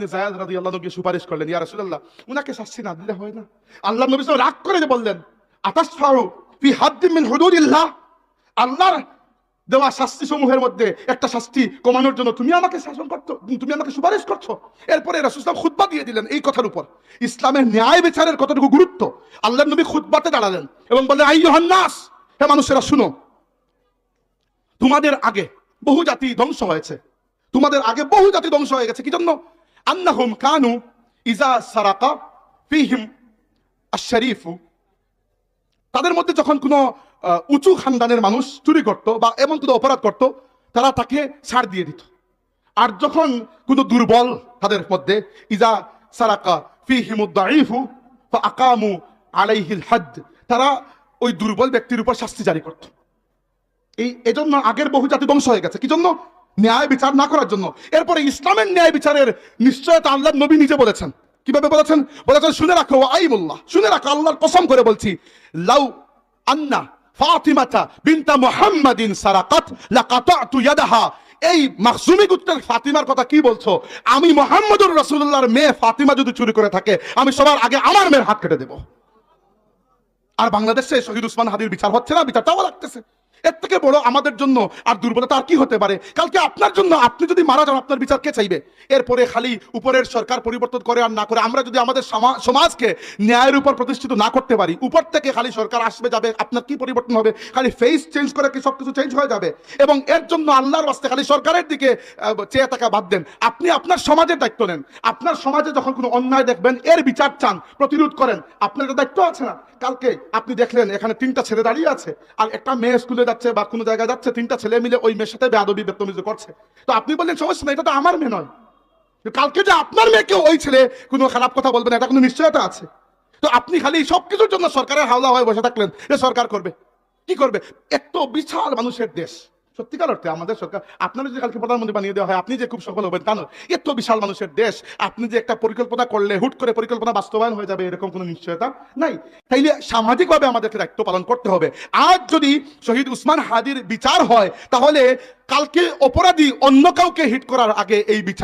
যায়েদ রাদিয়াল্লাহু আনহু সুপারিশ করলেন, ইয়া রাসূলুল্লাহ, উনাকে শাস্তি না দিলে হয় না? আল্লাহর নবী সাল্লাল্লাহু আলাইহি ওয়াসাল্লাম রাগ করে বললেন, আতাশফাউ ফি হাদ্দিন মিন হুদুদিল্লাহ, আল্লাহর দেওয়া শাস্তি সমূহের মধ্যে একটা শাস্তি কমানোর জন্য তুমি আমাকে শাসন করছো, তুমি আমাকে সুপারিশ করছো? এরপরে রাসূল সাল্লাল্লাহু আলাইহি ওয়াসাল্লাম খুতবা দিয়ে দিলেন এই কথার উপর, ইসলামের ন্যায় বিচারের কতটুকু গুরুত্ব। আল্লাহর নবী খুতবাতে দাঁড়ালেন এবং বললেন, আইয়ুহান নাস, হে মানুষেরা শুনো, তোমাদের আগে বহু জাতি ধ্বংস হয়েছে, তোমাদের আগে বহু জাতি ধ্বংস হয়ে গেছে। কি জন্য? আন্নাহুম কানু ইজা সারাকা ফিহিম আশ-শরীফু, তাদের মধ্যে যখন কোনো উঁচু খানদানের মানুষ চুরি করত বা এমন কোনো অপরাধ করত, তারা তাকে ছাড় দিয়ে দিত। আর যখন কোনো দুর্বল তাদের মধ্যে, ইজা সারাকা ফিহিমুদ দাঈফু ফাআকামু আলাইহিল হাদ, তারা ওই দুর্বল ব্যক্তির উপর শাস্তি জারি করত। এজন্য আগের বহু জাতি ধ্বংস হয়ে গেছে। কি জন্য? ন্যায় বিচার না করার জন্য। এরপরে ইসলামের ন্যায় বিচারের নিশ্চয়তা আল্লাহর নবী নিজে বলেছেন। কিভাবে বলেছেন? বলেছেন, শুনে রাখো আইমুল্লাহ, শুনে রাখো, আল্লাহর কসম করে বলছি, লাউ আন্না ফাতিমাতা বিনতা মুহাম্মাদিন সারাকাত লাকাতাতু ইয়াদাহা। এই মাখজুমি গোত্রের ফাতিমার কথা কি বলছো? আমি মুহাম্মদুর রাসূলুল্লাহর মেয়ে ফাতিমা যদি চুরি করে থাকে, আমি সবার আগে আমার মেয়ের হাত কেটে দেব। আর বাংলাদেশে শহীদ উসমান হাদির বিচার হচ্ছে না, বিচারটাও লাগতেছে। এর থেকে বড় আমাদের জন্য আর দুর্বলতা আর কি হতে পারে? কালকে আপনার জন্য আপনি যদি মারা যান, আপনার বিচার কে চাইবে? এরপরে খালি উপরের সরকার পরিবর্তন করে আর না করে, আমরা যদি আমাদের সমাজকে ন্যায়ের উপর প্রতিষ্ঠিত না করতে পারি, উপর থেকে খালি সরকার আসবে যাবে, আপনার কি পরিবর্তন হবে? খালি ফেস চেঞ্জ করে কি সবকিছু চেঞ্জ হয়ে যাবে? এবং এর জন্য আল্লাহর রাস্তায় খালি সরকারের দিকে চেয়ে থাকা বাদ দেন। আপনি আপনার সমাজের দায়িত্ব নেন। আপনার সমাজে যখন কোনো অন্যায় দেখবেন, এর বিচার চান, প্রতিরোধ করেন, আপনার একটা দায়িত্ব আছে না? কালকে আপনি দেখলেন এখানে 3টা ছেলে দাঁড়িয়ে আছে, আর একটা মেয়ে স্কুলে যাচ্ছে বা কোনো জায়গায় যাচ্ছে, 3টা ছেলে মিলে ওই মেয়ের সাথে বেয়াদবি বদতমিজি করছে। তো আপনি বললেন সমস্যা নেই, এটা তো আমার মেয়ে নয়। কালকে যে আপনার মেয়েকে ওই ছেলে কোনো খারাপ কথা বলবেন, এটা কোনো নিশ্চয়তা আছে? তো আপনি খালি সবকিছুর জন্য সরকারের হাওলা হয়ে বসে থাকলেন, যে সরকার করবে। কি করবে? এত বিশাল মানুষের দেশ, সত্যিকার অর্থে আমাদের সরকার, আপনারা যদি কালকে প্রধানমন্ত্রী বানিয়ে দেওয়া হয়, আপনি যে খুব সফল হবেন কেন? এত বিশাল মানুষের দেশ, আপনি যে একটা পরিকল্পনা করলে হুট করে পরিকল্পনা বাস্তবায়ন হয়ে যাবে, এরকম কোনো নিশ্চয়তা নাই। তাইলে সামাজিকভাবে আমাদেরকে দায়িত্ব পালন করতে হবে। আজ যদি শহীদ উসমান হাদির বিচার হয়, তাহলে কালকে অপরাধী অন্য কাউকে হিট করার আগে এই বিচার